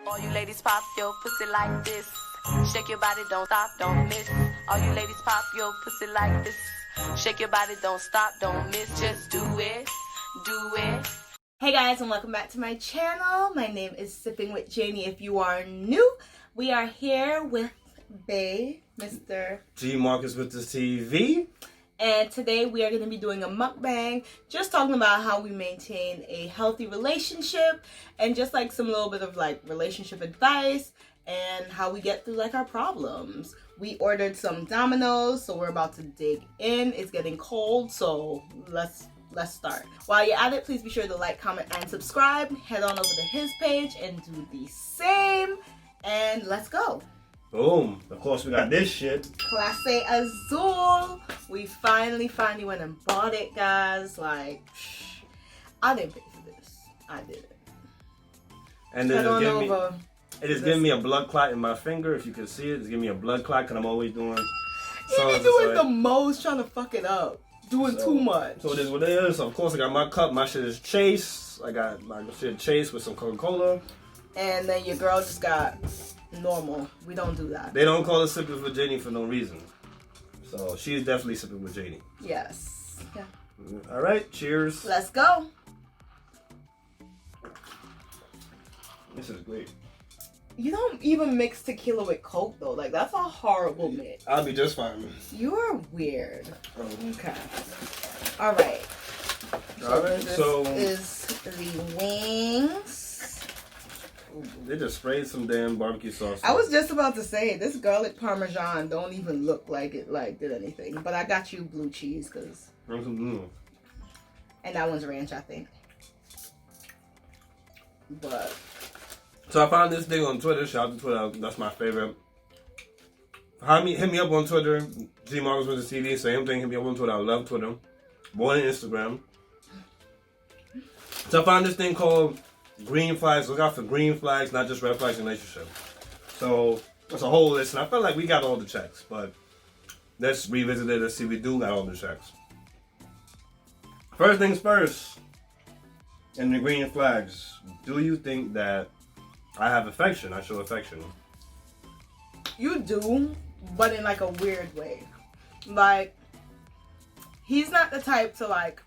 All you ladies pop your pussy like this. Shake your body, don't stop, don't miss. All you ladies pop your pussy like this. Shake your body, don't stop, don't miss. Just do it, do it. Hey guys, and welcome back to my channel. My name is Sipping with Janey. If you are new, we are here with Bay, Mr. G Marcus with the TV. And today we are going to be doing a mukbang, just talking about how we maintain a healthy relationship and just like some little bit of like relationship advice and how we get through like our problems. We ordered some Domino's, so we're about to dig in. It's getting cold, so let's start. While you're at it, please be sure to like, comment, and subscribe. Head on over to his page and do the same. And let's go. Boom. Of course, we got this shit. Clase Azul. We finally went and bought it, guys. Like, I didn't pay for this. I didn't. And then it is giving me a blood clot in my finger. If you can see it, it's giving me a blood clot because I'm always doing. You're doing the most, trying to fuck it up. Doing too much. So it is what it is. So of course, I got my cup. My shit is Chase. I got my shit Chase with some Coca-Cola. And then your girl just got normal. We don't do that. They don't call it sipping with Janey for no reason. So she's definitely sipping with Janey. Yes. Yeah. All right. Cheers. Let's go. This is great. You don't even mix tequila with Coke though. Like that's a horrible mix. I'll be just fine. You're weird. Okay. All right. So this is the wings. They just sprayed some damn barbecue sauce. I was just about to say this garlic parmesan don't even look like it like did anything. But I got you blue cheese because. And that one's ranch, I think. But. So I found this thing on Twitter. Shout out to Twitter. That's my favorite. Hit me up on Twitter. G Marcus with the TV. Same thing. Hit me up on Twitter. I love Twitter. More than Instagram. So I found this thing called green flags. Look out for green flags, not just red flags in a relationship. So it's a whole list. And I feel like we got all the checks. But let's revisit it. Let's see if we do got all the checks. First things first. In the green flags. Do you think that I have affection? I show affection. You do, but in like a weird way. Like, he's not the type to like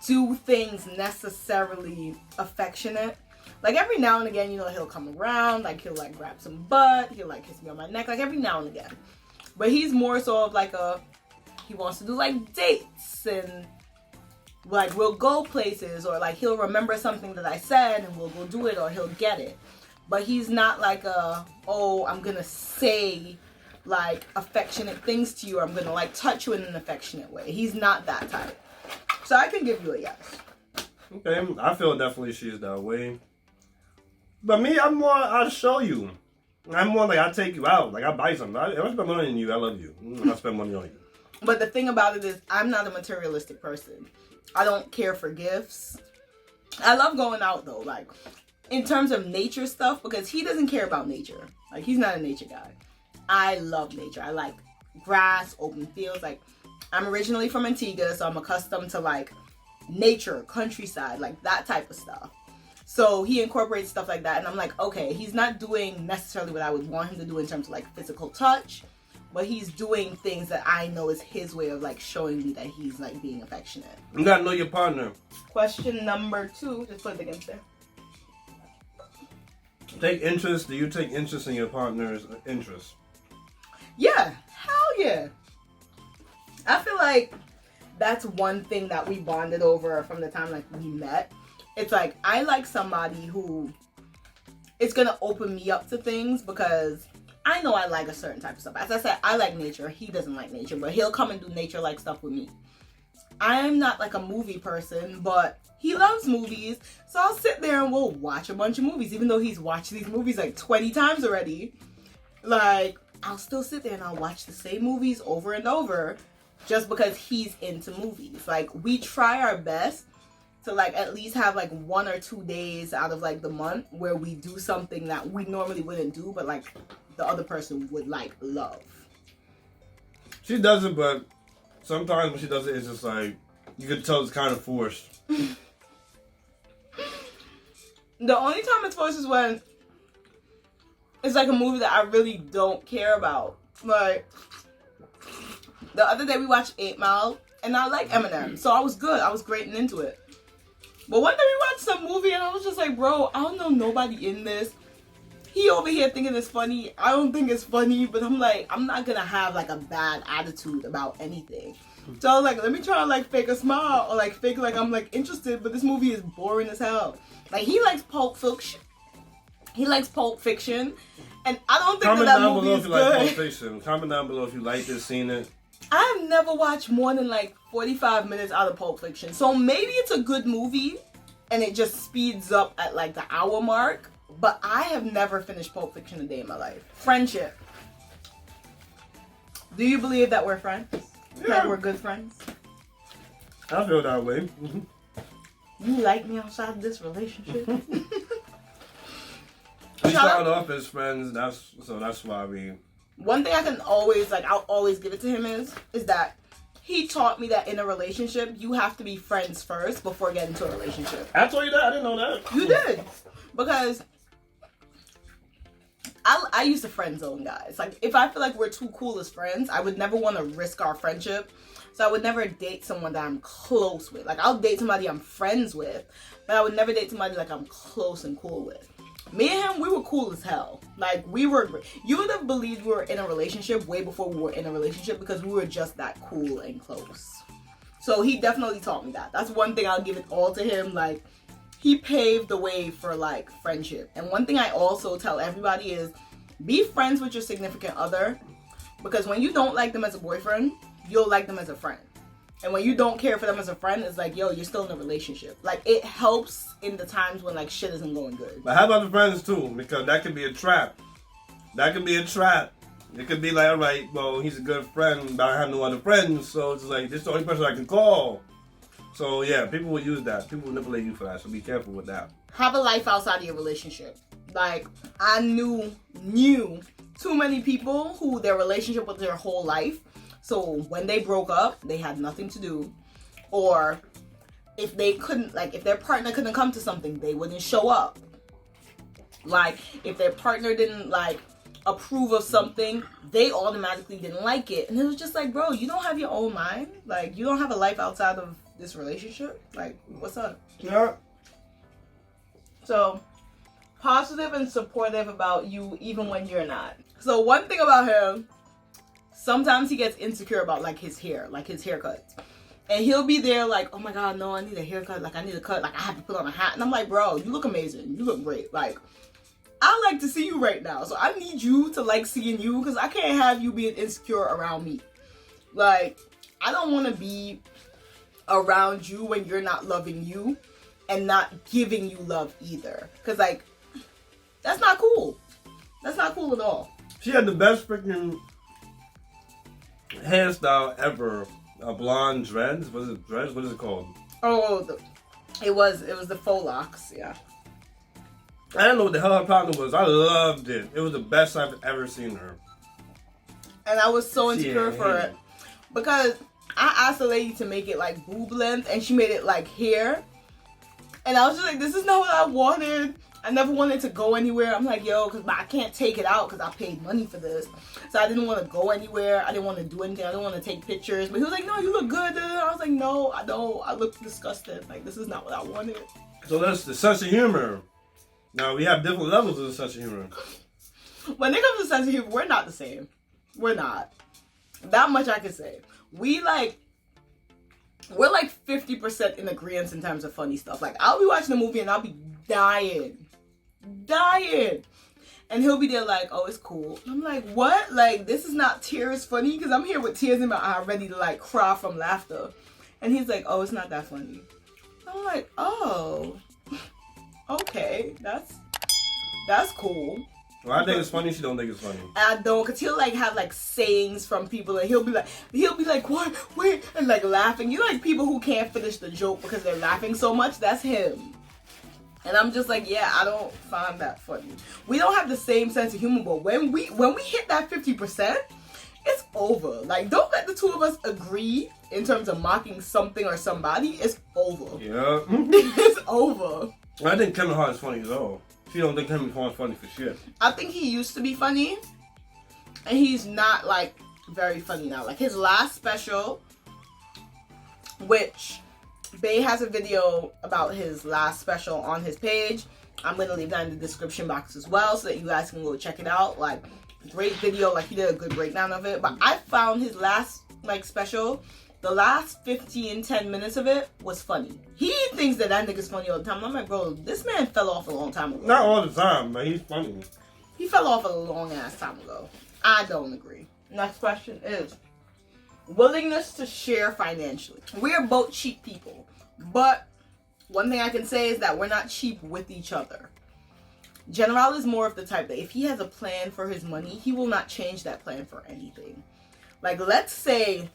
do things necessarily affectionate. Like every now and again, you know, he'll come around, like he'll like grab some butt, he'll like kiss me on my neck, like every now and again. But he's more so of like he wants to do like dates and like we'll go places or like he'll remember something that I said and we'll go do it or he'll get it. But he's not like I'm gonna say like affectionate things to you or I'm gonna like touch you in an affectionate way. He's not that type. So I can give you a yes. Okay, I feel definitely she's that way. But me, I'm more, I'll show you. I'm more like, I take you out. Like, I buy something. If I spend money on you, I love you. I spend money on you. But the thing about it is, I'm not a materialistic person. I don't care for gifts. I love going out, though. Like, in terms of nature stuff, because he doesn't care about nature. Like, he's not a nature guy. I love nature. I like grass, open fields. Like, I'm originally from Antigua, so I'm accustomed to, like, nature, countryside, like, that type of stuff. So he incorporates stuff like that, and I'm like, okay, he's not doing necessarily what I would want him to do in terms of, like, physical touch, but he's doing things that I know is his way of, like, showing me that he's, like, being affectionate. You gotta know your partner. Question number 2, just put it against there. Take interest. Do you take interest in your partner's interest? Yeah, hell yeah. I feel like that's one thing that we bonded over from the time like we met. It's like I like somebody who is gonna open me up to things because I know I like a certain type of stuff. As I said, I like nature. He doesn't like nature, but he'll come and do nature-like stuff with me. I'm not like a movie person, but he loves movies, so I'll sit there and we'll watch a bunch of movies, even though he's watched these movies like 20 times already. Like, I'll still sit there and I'll watch the same movies over and over just because he's into movies. Like, we try our best to like at least have like 1 or 2 days out of like the month where we do something that we normally wouldn't do, but like the other person would like love. She does it, but sometimes when she does it, it's just like you can tell it's kind of forced. The only time it's forced is when it's like a movie that I really don't care about. Like, the other day we watched 8 Mile, and I like Eminem, so I was good. I was great and into it. But one day we watched some movie, and I was just like, bro, I don't know nobody in this. He over here thinking it's funny. I don't think it's funny, but I'm like, I'm not gonna have like a bad attitude about anything. So I was like, let me try to like fake a smile or like fake like I'm like interested, but this movie is boring as hell. Like, he likes Pulp Fiction. He likes Pulp Fiction, and I don't think that movie is good. Comment down below if you like Pulp Fiction. Comment down below if you like this, seen it. I've never watched more than like 45 minutes out of Pulp Fiction, so maybe it's a good movie, and it just speeds up at like the hour mark. But I have never finished Pulp Fiction a day in my life. Friendship. Do you believe that we're friends? Yeah. That we're good friends? I feel that way. You like me outside of this relationship? We started off as friends, that's why we... One thing I can always, like, I'll always give it to him is that he taught me that in a relationship, you have to be friends first before getting into a relationship. I told you that? I didn't know that. You did. Because I used to friend zone guys. Like, if I feel like we're too cool as friends, I would never want to risk our friendship. So I would never date someone that I'm close with. Like, I'll date somebody I'm friends with, but I would never date somebody like I'm close and cool with. Me and him, we were cool as hell. Like, we were, you would have believed we were in a relationship way before we were in a relationship because we were just that cool and close. So he definitely taught me that. That's one thing I'll give it all to him. Like, he paved the way for like friendship. And one thing I also tell everybody is be friends with your significant other, because when you don't like them as a boyfriend, you'll like them as a friend. And when you don't care for them as a friend, it's like, yo, you're still in a relationship. Like, it helps in the times when like shit isn't going good. But how about the friends too? Because that could be a trap. That could be a trap. It could be like, all right, well, he's a good friend, but I have no other friends, so it's like, this is the only person I can call. So yeah, people will use that. People will manipulate you for that, so be careful with that. Have a life outside of your relationship. Like, I knew too many people who their relationship was their whole life. So when they broke up, they had nothing to do. Or if they couldn't, like, if their partner couldn't come to something, they wouldn't show up. Like, if their partner didn't, like, approve of something, they automatically didn't like it. And it was just like, bro, you don't have your own mind? Like, you don't have a life outside of this relationship? Like, what's up? Yeah. So, positive and supportive about you even when you're not. So, one thing about him, sometimes he gets insecure about like his hair, like his haircuts. And he'll be there like, oh my god, no, I need a haircut, like I need a cut, like I have to put on a hat. And I'm like, bro, you look amazing. You look great. Like, I like to see you right now. So I need you to like seeing you, because I can't have you being insecure around me. Like, I don't want to be around you when you're not loving you and not giving you love either. Because like, that's not cool. That's not cool at all. She had the best freaking hairstyle ever. Blonde dreads. What is it? Dreads? What is it called? Oh, it was the faux locks. Yeah. I don't know what the hell her problem was. I loved it. It was the best I've ever seen her. And I was so insecure for it because I asked the lady to make it like boob length, and she made it like hair. And I was just like, this is not what I wanted. I never wanted to go anywhere. I'm like, yo, because I can't take it out because I paid money for this. So I didn't want to go anywhere. I didn't want to do anything. I didn't want to take pictures. But he was like, no, you look good. I was like, no, I don't. I look disgusted. Like, this is not what I wanted. So that's the sense of humor. Now, we have different levels of the sense of humor. When it comes to sense of humor, we're not the same. We're not. That much I can say. We're like 50% in agreement in terms of funny stuff. Like, I'll be watching a movie and I'll be dying. And he'll be there like, oh, it's cool. I'm like, what? Like, this is not tears funny? Because I'm here with tears in my eye ready to like cry from laughter. And he's like, oh, it's not that funny. I'm like, oh, okay, that's cool. Well, I think it's funny. She don't think it's funny. I don't, cause he'll like have like sayings from people, and he'll be like, what? Wait, and like laughing. You know, like people who can't finish the joke because they're laughing so much. That's him. And I'm just like, yeah, I don't find that funny. We don't have the same sense of humor, but when we hit that 50%, it's over. Like, don't let the two of us agree in terms of mocking something or somebody. It's over. Yeah. It's over. I think Kevin Hart is funny as all. She don't think Kevin Hart's funny for shit. I think he used to be funny, and he's not like very funny now. Like his last special, which Bay has a video about his last special on his page. I'm gonna leave that in the description box as well, so that you guys can go check it out. Like, great video. Like, he did a good breakdown of it. But I found his last like special, the last 10 minutes of it was funny. He thinks that nigga's funny all the time. I'm like, bro, this man fell off a long time ago. Not all the time, but he's funny. He fell off a long ass time ago. I don't agree. Next question is willingness to share financially. We are both cheap people, but one thing I can say is that we're not cheap with each other. General is more of the type that if he has a plan for his money, he will not change that plan for anything. Like, let's say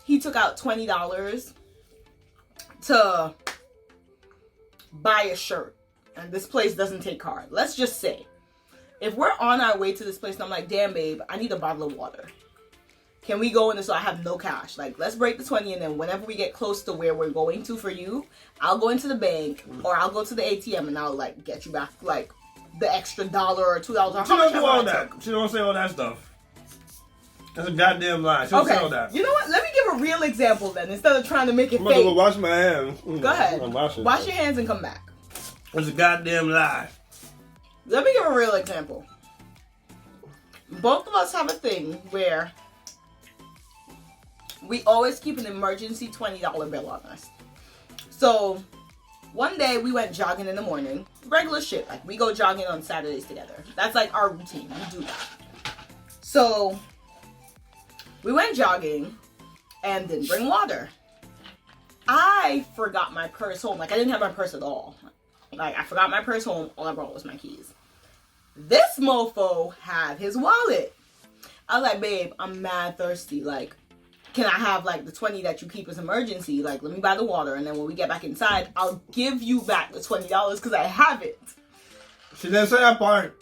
he took out $20 to buy a shirt, and this place doesn't take card. Let's just say, if we're on our way to this place and I'm like, damn, babe, I need a bottle of water. Can we go in this so I have no cash? Like, let's break the 20, and then whenever we get close to where we're going to for you, I'll go into the bank or I'll go to the ATM and I'll, like, get you back, like, the extra $1 or $2 or She don't do all that. She don't say all that stuff. That's a goddamn lie. She don't say all that. You know what? Let me give a real example then, instead of trying to make it I'm fake. gonna go wash my hands. Go ahead. Wash your hands and come back. It's a goddamn lie. Let me give a real example. Both of us have a thing where we always keep an emergency $20 bill on us. So one day we went jogging in the morning. Regular shit. Like, we go jogging on Saturdays together. That's like our routine. We do that. So we went jogging and didn't bring water. I forgot my purse home. Like, I didn't have my purse at all. Like, I forgot my purse home. All I brought was my keys. This mofo had his wallet. I was like, babe, I'm mad thirsty. Like, can I have, like, the 20 that you keep as emergency? Like, let me buy the water, and then when we get back inside, I'll give you back the $20 because I have it. She didn't say that part.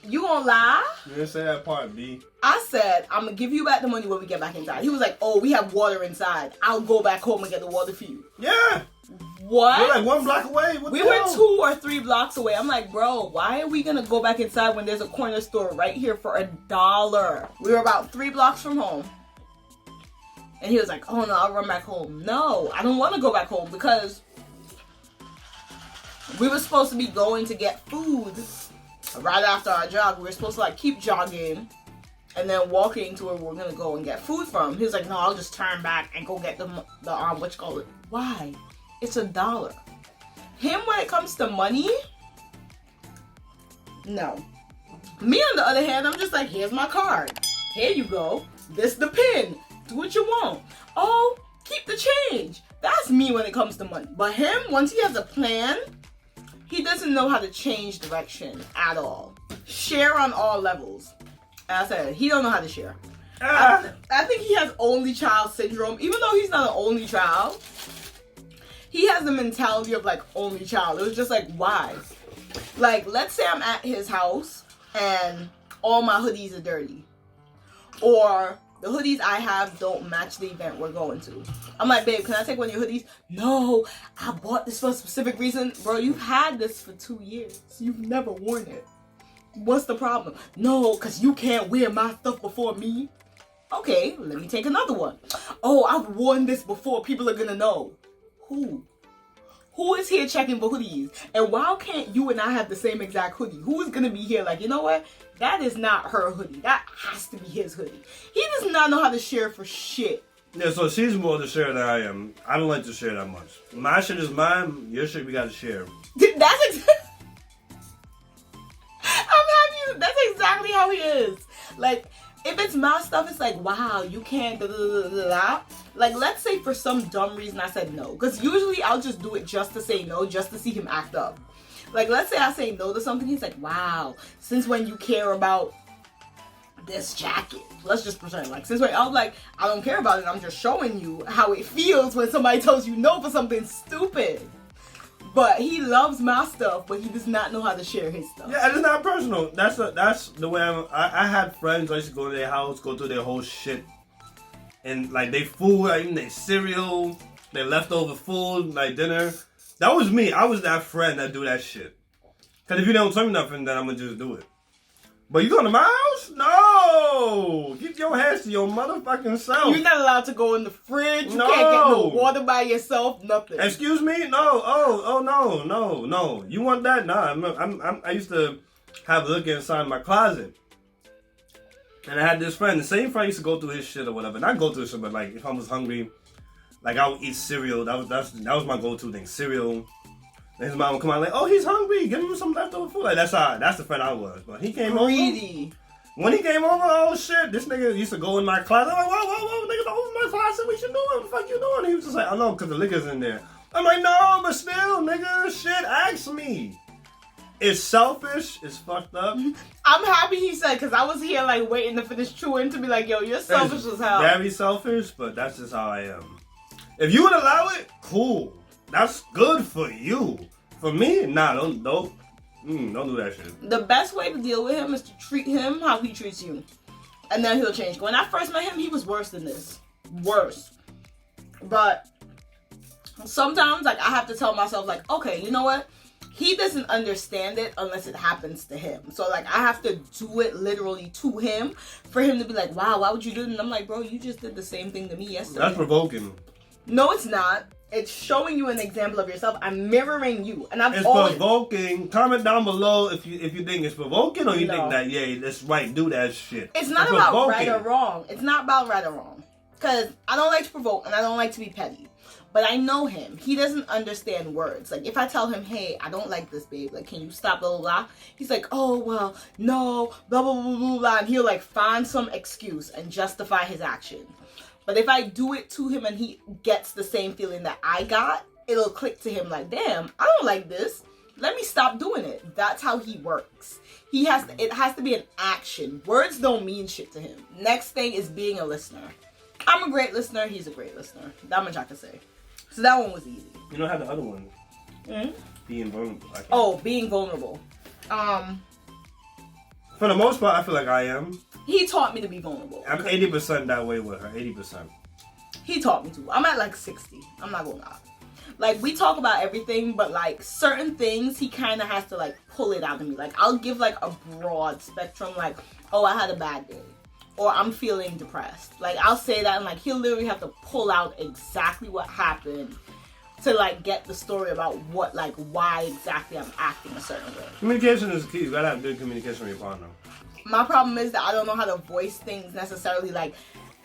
You gonna lie? You didn't say that part, B. I said, I'm gonna give you back the money when we get back inside. He was like, oh, we have water inside. I'll go back home and get the water for you. Yeah. What? We're like 1 block away. What we the were hell? 2 or 3 blocks away. I'm like, bro, why are we gonna go back inside when there's a corner store right here for $1? We were about 3 blocks from home. And he was like, oh no, I'll run back home. No, I don't want to go back home because we were supposed to be going to get food right after our jog. We were supposed to, like, keep jogging and then walking to where we were going to go and get food from. He was like, no, I'll just turn back and go get the what you call it. Why? It's $1. Him, when it comes to money, no. Me, on the other hand, I'm just like, here's my card. Here you go. This the pin. Do what you want. Oh, keep the change. That's me when it comes to money. But him, once he has a plan, he doesn't know how to change direction at all. Share on all levels. As I said, he don't know how to share. I think he has only child syndrome. Even though he's not an only child, he has the mentality of, like, only child. It was just like, why? Like, let's say I'm at his house and all my hoodies are dirty. Or the hoodies I have don't match the event we're going to. I'm like, babe, can I take one of your hoodies? No, I bought this for a specific reason. Bro, you've had this for 2 years. You've never worn it. What's the problem? No, because you can't wear my stuff before me. Okay, let me take another one. Oh, I've worn this before. People are going to know. Who? Who is here checking for hoodies? And why can't you and I have the same exact hoodie? Who is going to be here like, you know what? That is not her hoodie. That has to be his hoodie. He does not know how to share for shit. Yeah, so she's more to share than I am. I don't like to share that much. My shit is mine. Your shit we got to share. That's that's exactly how he is. Like, if it's my stuff, it's like, wow, you can't da, da, da, da, da. Like, let's say for some dumb reason I said no. Because usually I'll just do it just to say no, just to see him act up. Like, let's say I say no to something. He's like, wow, since when you care about this jacket? Let's just pretend. Like, since when I'm like, I don't care about it. I'm just showing you how it feels when somebody tells you no for something stupid. But he loves my stuff, but he does not know how to share his stuff. Yeah, it's not personal. That's the way I had friends. I used to go to their house, go through their whole shit, and like they food, like even their cereal, their leftover food, like dinner. That was me. I was that friend that do that shit. Because if you don't tell me nothing, then I'm going to just do it. But you going to my house? No! Keep your hands to your motherfucking self. You're not allowed to go in the fridge. You No. can't get no water by yourself. Nothing. Excuse me? No. Oh, no. You want that? Nah. I used to have a look inside my closet. And I had this friend. The same friend used to go through his shit or whatever. Not go through his shit, but like if I was hungry, like I would eat cereal. That was my go-to thing. Cereal. And his mom would come out like, oh, he's hungry. Give him some leftover food. Like that's the friend I was. But he came Greedy. over. When he came over, oh shit, this nigga used to go in my closet. I'm like, whoa, nigga, don't open my closet. What you doing? What the fuck you doing? He was just like, I know, because the liquor's in there. I'm like, no, but still, nigga, shit, ask me. It's selfish. It's fucked up. I'm happy he said, because I was here like waiting to finish chewing to be like, yo, you're selfish as hell. Very selfish, but that's just how I am. If you would allow it, cool. That's good for you. For me, nah, don't do that shit. The best way to deal with him is to treat him how he treats you. And then he'll change. When I first met him, he was worse than this. Worse. But sometimes, like, I have to tell myself, like, okay, you know what? He doesn't understand it unless it happens to him. So, like, I have to do it literally to him for him to be like, wow, why would you do it? And I'm like, bro, you just did the same thing to me yesterday. That's provoking. No, it's not. It's showing you an example of yourself. I'm mirroring you, and It's provoking. Comment down below if you think it's provoking or you think that that's right. Do that shit. It's not about right or wrong. It's not about right or wrong. Cause I don't like to provoke and I don't like to be petty. But I know him. He doesn't understand words. Like if I tell him, hey, I don't like this, babe. Like, can you stop? Blah blah blah. He's like, oh well, no, blah blah blah blah blah. And he'll like find some excuse and justify his action. But if I do it to him and he gets the same feeling that I got, it'll click to him like, damn, I don't like this. Let me stop doing it. That's how he works. It has to be an action. Words don't mean shit to him. Next thing is being a listener. I'm a great listener. He's a great listener. That much I can say. So that one was easy. You don't have the other one. Mm-hmm. Being vulnerable. Oh, being vulnerable. For the most part, I feel like I am. He taught me to be vulnerable. I'm 80% that way with her. 80%. He taught me to. I'm at like 60. I'm not gonna lie. Like, we talk about everything, but like certain things, he kind of has to like pull it out of me. Like, I'll give like a broad spectrum, like, oh, I had a bad day, or I'm feeling depressed. Like, I'll say that, and like he'll literally have to pull out exactly what happened to like get the story about what, like, why exactly I'm acting a certain way. Communication is key. You gotta have good communication with your partner. My problem is that I don't know how to voice things necessarily. Like,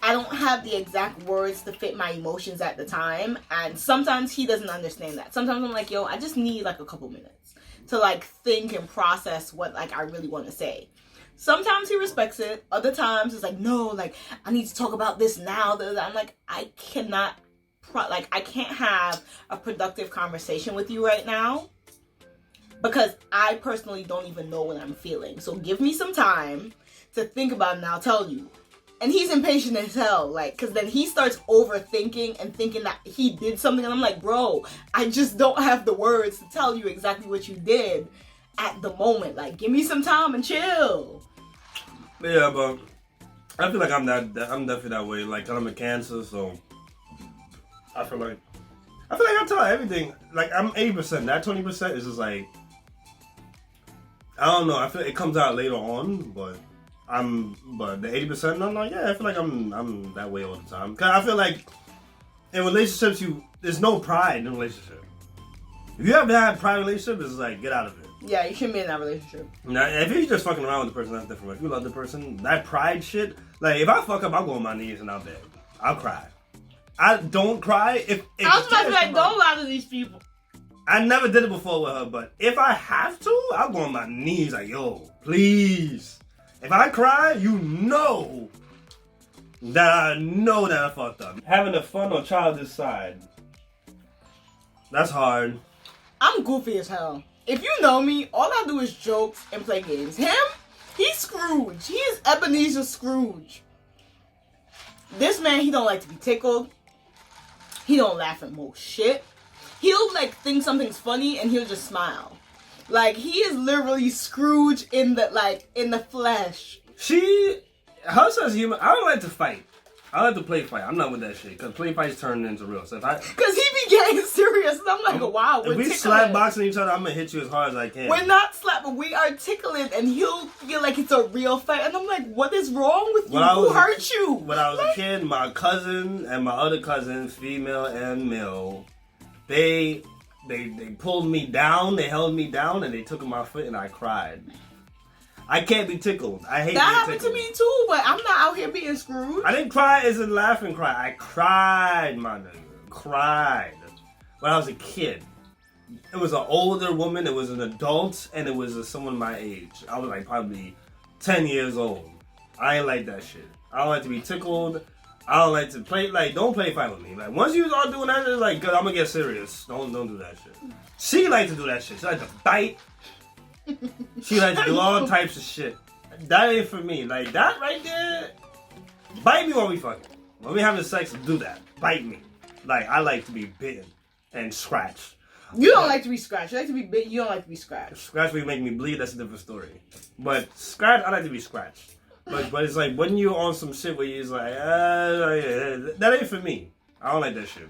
I don't have the exact words to fit my emotions at the time. And sometimes he doesn't understand that. Sometimes I'm like, yo, I just need like a couple minutes to like think and process what like I really want to say. Sometimes he respects it. Other times it's like, no, like I need to talk about this now. I'm like, I cannot, I can't have a productive conversation with you right now. Because I personally don't even know what I'm feeling. So give me some time to think about it and I'll tell you. And he's impatient as hell. Like, because then he starts overthinking and thinking that he did something. And I'm like, bro, I just don't have the words to tell you exactly what you did at the moment. Like, give me some time and chill. Yeah, but I feel like I'm definitely that way. Like, I'm a Cancer, so I feel like I tell everything. Like, I'm 80%. That 20% is just like, I don't know. I feel it comes out later on, but the 80%, I'm like, yeah, I feel like I'm that way all the time. Cause I feel like in relationships, there's no pride in a relationship. If you ever had pride in a relationship, it's like, get out of it. Yeah, you shouldn't be in that relationship. Now, if you're just fucking around with the person, that's different. If you love the person, that pride shit, like, if I fuck up, I'll go on my knees and I'll beg. I'll cry. I don't cry if I was about to be like, don't lie to these people. I never did it before with her, but if I have to, I'll go on my knees like, yo, please. If I cry, you know that I fucked up. Having a fun or childish side, that's hard. I'm goofy as hell. If you know me, all I do is jokes and play games. Him, he's Scrooge. He is Ebenezer Scrooge. This man, he don't like to be tickled. He don't laugh at most shit. He'll like think something's funny and he'll just smile. Like, he is literally Scrooge in the flesh. Her sense of humor, I don't like to fight. I like to play fight. I'm not with that shit because play fights turn into real. So if I, because he be getting serious, and I'm like, wow. If we slap boxing each other, I'm gonna hit you as hard as I can. We're not slapping. We are tickling, and he'll feel like it's a real fight, and I'm like, what is wrong with you? Who hurt you? When I was a kid, my cousin and my other cousin, female and male, they pulled me down. They held me down, and they took my foot, and I cried. I can't be tickled. I hate that being happened tickled. to me too, but I'm not out here being screwed. I didn't cry as in laughing cry. I cried, my nigga. Cried. When I was a kid. It was an older woman, it was an adult, and it was someone my age. I was like probably 10 years old. I ain't like that shit. I don't like to be tickled. I don't like to play, like, don't play fight with me. Like, once you start doing that, it's like, good, I'm gonna get serious. Don't do that shit. She like to do that shit. She like to bite. She like to do all types of shit. That ain't for me. Like, that right there, bite me while we fucking. When we having sex, do that. Bite me. Like, I like to be bitten and scratched. You don't like to be scratched. You like to be bit. You don't like to be scratched. Scratch will make me bleed. That's a different story. But scratch, I like to be scratched. But it's like when you're on some shit where you're just like, that ain't for me. I don't like that shit.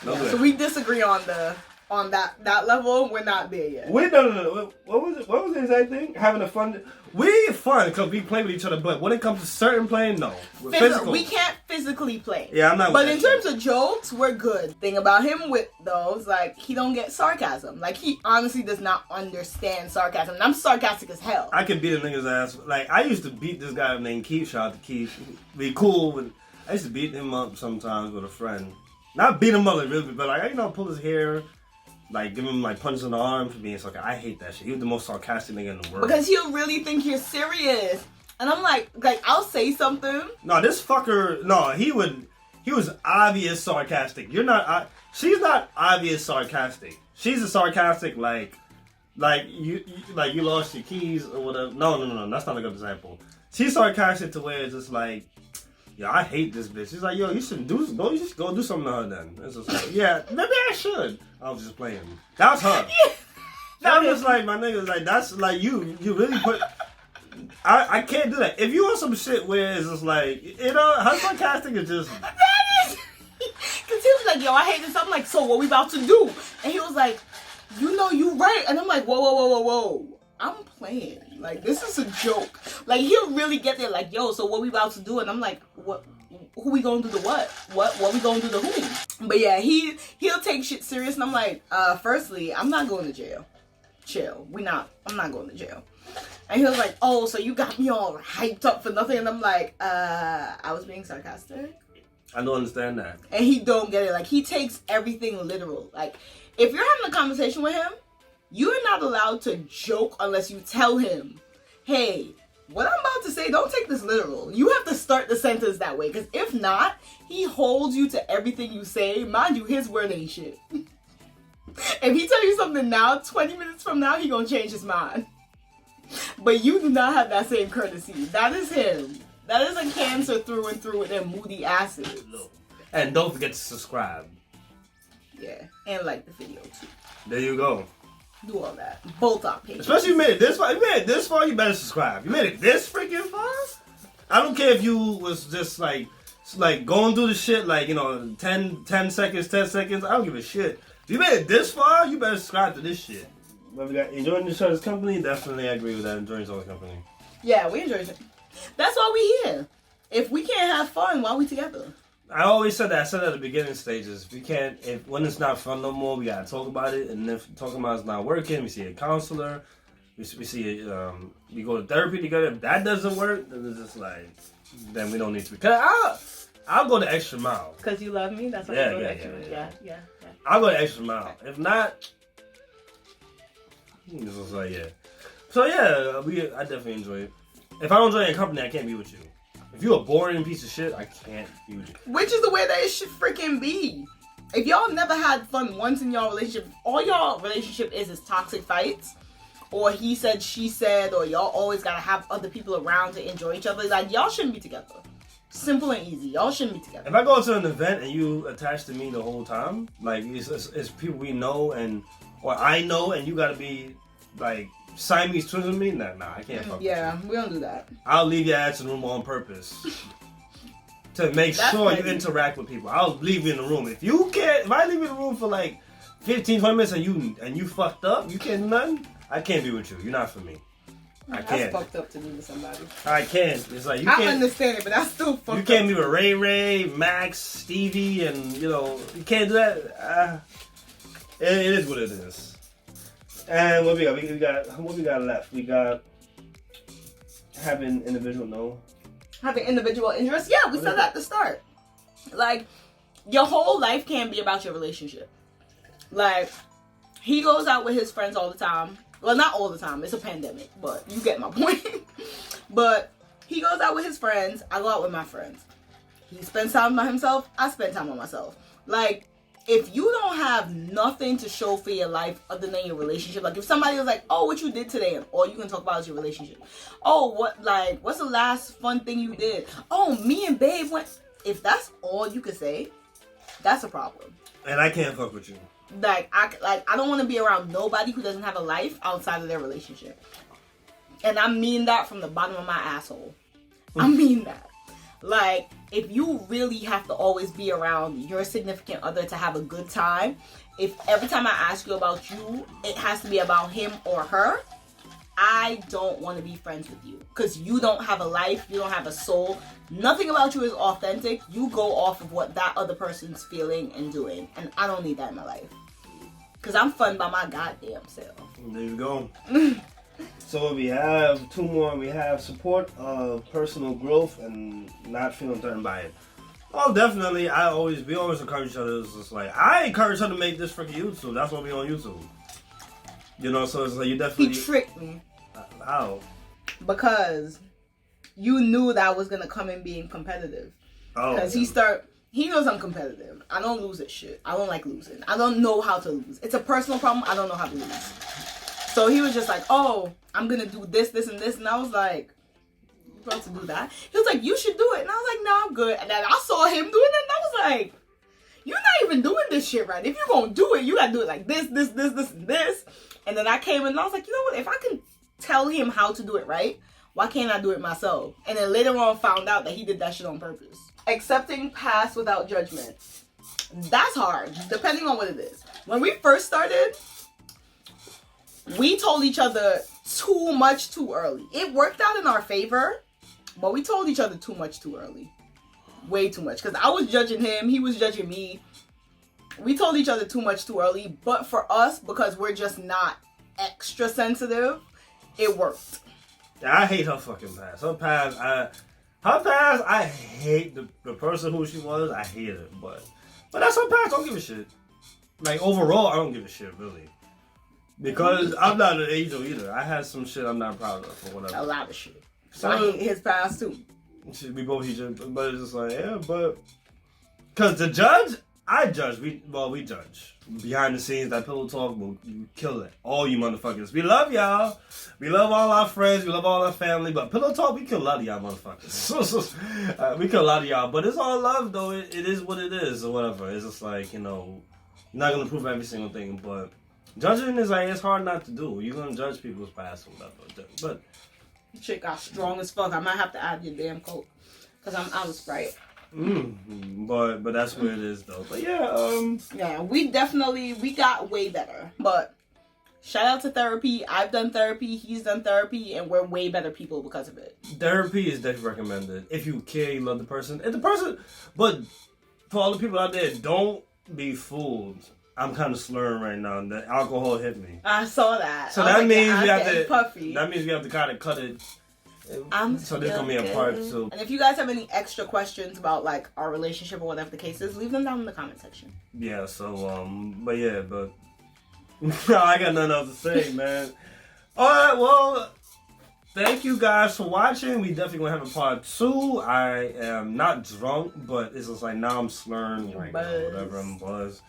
No Yeah, so we disagree on that level. We're not there yet. Wait, no. What was it? What was the exact thing? Having a fun. We fun because we play with each other, but when it comes to certain playing, no. Physical. We can't physically play. Yeah, I'm not. But in terms of jokes, we're good. Thing about him with those, like, he don't get sarcasm. Like, he honestly does not understand sarcasm. And I'm sarcastic as hell. I could beat a nigga's ass. Like, I used to beat this guy named Keith. Shout out to Keith. Be cool with. I used to beat him up sometimes with a friend. Not beat him up like really, but like, pull his hair. Like, give him, like, punches in the arm for being sarcastic. I hate that shit. He was the most sarcastic nigga in the world. Because he'll really think you're serious. And I'm like, I'll say something. No, this fucker, no, he was obvious sarcastic. You're not, she's not obvious sarcastic. She's a sarcastic, like you lost your keys or whatever. No, that's not a good example. She's sarcastic to where it's just like, yo, I hate this bitch. She's like, yo, you should just go do something to her then. It's just like, yeah, maybe I should. I was just playing. That was her. That was like, my nigga, like, that's like, you really put, I can't do that. If you want some shit where it's just like, you know, her sarcastic is just. That is, because he was like, yo, I hate this. I'm like, so what we about to do? And he was like, you know, you right. And I'm like, whoa. I'm playing. Like, this is a joke. Like, he'll really get there like, yo, so what we about to do? And I'm like, what? Who we gonna do the what? What we gonna do the who? But yeah, he'll take shit serious. And I'm like, firstly, I'm not going to jail. Chill. I'm not going to jail. And he was like, oh, so you got me all hyped up for nothing. And I'm like, I was being sarcastic. I don't understand that. And he don't get it. Like, he takes everything literal. Like, if you're having a conversation with him, you're not allowed to joke unless you tell him, hey, what I'm about to say, don't take this literal. You have to start the sentence that way. Because if not, he holds you to everything you say. Mind you, his word ain't shit. If he tell you something now, 20 minutes from now, he gonna change his mind. But you do not have that same courtesy. That is him. That is a Cancer through and through with them moody asses. And don't forget to subscribe. Yeah, and like the video too. There you go. Do all that. Both our pages. Especially you made it this far. You made it this far, you better subscribe. You made it this freaking far? I don't care if you was just like going through the shit like, you know, 10 seconds, 10 seconds. I don't give a shit. If you made it this far, you better subscribe to this shit. But we got enjoying each other's company? Definitely I agree with that. Enjoying each other's company. Yeah, we enjoy it. That's why we here. If we can't have fun, why are we together? I always said that. I said that at the beginning stages. We can't, when it's not fun no more, we gotta talk about it. And if talking about it's not working, we see a counselor. We see we go to therapy together. If that doesn't work, then it's just like, then we don't need to be. Cause I'll go the extra mile. Cause you love me. That's why you go the extra mile. Yeah. I'll go the extra mile. If not, it's just like yeah. So yeah, I definitely enjoy it. If I don't enjoy your company, I can't be with you. If you're a boring piece of shit, I can't be with you. Which is the way that it should freaking be. If y'all never had fun once in y'all relationship, all y'all relationship is toxic fights, or he said, she said, or y'all always gotta have other people around to enjoy each other. Like, y'all shouldn't be together. Simple and easy. Y'all shouldn't be together. If I go to an event and you attached to me the whole time, like it's people we know or I know, and you gotta be like Siamese twins with me, nah, I can't fuck with you. Yeah, we don't do that. I'll leave your ass in the room on purpose. to make That's sure you petty. interact with people. I'll leave you in the room. If I leave you in the room for like 15, 20 minutes and you fucked up, you can't do nothing, I can't be with you. You're not for me. I can't. That's fucked up to do to somebody. I can't. It's like you I can't. understand it, but that's still fucked up. You can't be with Ray, Max, Stevie, and you can't do that. It is what it is. And what we got? What we got left? We got having individual Having individual interests. Yeah, we said that at the start. Like, your whole life can't be about your relationship. Like, he goes out with his friends all the time. Well, not all the time. It's a pandemic, but you get my point. But he goes out with his friends. I go out with my friends. He spends time by himself. I spend time on myself. Like, if you don't have nothing to show for your life other than your relationship, like if somebody was like, oh, what you did today, and all you can talk about is your relationship. Oh, what's the last fun thing you did? Oh, me and babe went. If that's all you could say, that's a problem. And I can't fuck with you. Like I don't want to be around nobody who doesn't have a life outside of their relationship. And I mean that from the bottom of my asshole. I mean that. Like, if you really have to always be around your significant other to have a good time, if every time I ask you about you, it has to be about him or her, I don't want to be friends with you. Because you don't have a life, you don't have a soul. Nothing about you is authentic. You go off of what that other person's feeling and doing. And I don't need that in my life. Because I'm fun by my goddamn self. There you go. So we have two more. We have support of personal growth and not feeling threatened by it. Oh, definitely. We always encourage each other. It's just like, I encourage her to make this for YouTube. That's why we on YouTube. So it's like you definitely... He tricked me. How? Because you knew that I was going to come in being competitive. Oh. Because he knows I'm competitive. I don't lose at shit. I don't like losing. I don't know how to lose. It's a personal problem. I don't know how to lose. So he was just like, oh, I'm going to do this, this, and this. And I was like, you about to do that? He was like, you should do it. And I was like, no, I'm good. And then I saw him doing it. And I was like, you're not even doing this shit right. If you're going to do it, you got to do it like this, this, this, this, and this. And then I came in and I was like, you know what? If I can tell him how to do it right, why can't I do it myself? And then later on found out that he did that shit on purpose. Accepting past without judgment. That's hard, depending on what it is. When we first started, we told each other too much too early. It worked out in our favor, but we told each other too much too early. Way too much. Because I was judging him, he was judging me. We told each other too much too early, but for us, because we're just not extra sensitive, it worked. I hate her fucking past. Her past, I hate the person who she was. I hate it, but that's her past. I don't give a shit. Like, overall, I don't give a shit, really. Because I'm not an angel either. I had some shit I'm not proud of or whatever. A lot of shit. So I hate his past too. We both hate each other, but it's just like, yeah, but... Because the judge, I judge. We judge. Behind the scenes, that pillow talk will kill it. All you motherfuckers. We love y'all. We love all our friends. We love all our family. But pillow talk, we kill a lot of y'all motherfuckers. We kill a lot of y'all. But it's all love, though. It is what it is or whatever. It's just like, you're not going to prove every single thing. But judging is like, it's hard not to do. You're going to judge people's past or whatever. But shit got strong as fuck. I might have to add your damn coat. Because I'm out of Sprite. But that's where it is though. But yeah, we got way better. But shout out to therapy. I've done therapy, he's done therapy, and we're way better people because of it. Therapy is definitely recommended if you care, you love the person, but for all the people out there, don't be fooled. I'm kind of slurring right now. The alcohol hit me. I saw that. So that means we have to. Puffy. That means we have to kind of cut it. So this gonna be a part 2. And if you guys have any extra questions about like our relationship or whatever the case is, leave them down in the comment section. Yeah. So but I got nothing else to say, man. All right. Well, thank you guys for watching. We definitely gonna have a part 2. I am not drunk, but it's just like now I'm slurring, like whatever I'm buzz.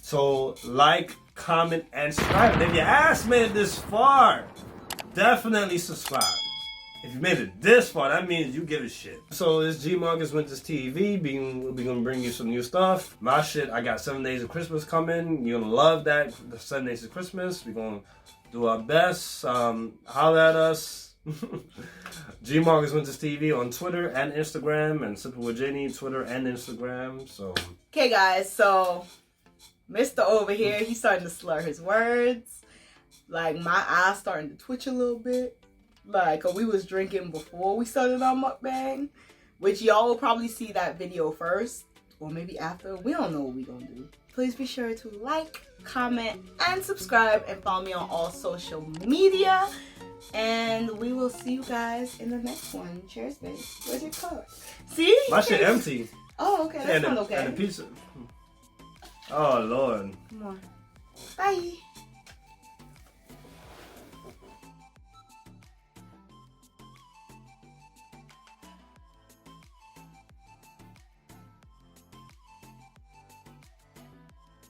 So like, comment, and subscribe. And if your ass made it this far, definitely subscribe. If you made it this far, that means you give a shit. So it's G Marcus Winters TV. We'll be gonna bring you some new stuff. My shit, I got 7 Days of Christmas coming. You're gonna love that. The 7 Days of Christmas. We're gonna do our best. Holler at us. G-Mark is Winters TV on Twitter and Instagram, and Sipping with Janey, Twitter and Instagram. So okay, guys. So Mr. over here, he's starting to slur his words. Like my eyes starting to twitch a little bit. Like we was drinking before we started our mukbang, which y'all will probably see that video first, or maybe after. We don't know what we gonna do. Please be sure to like, comment, and subscribe, and follow me on all social media. And we will see you guys in the next one. Cheers, babe. Where's your cup? See? my shit empty. Oh, okay. That's not okay. And the pizza. Oh Lord. Come on. Bye.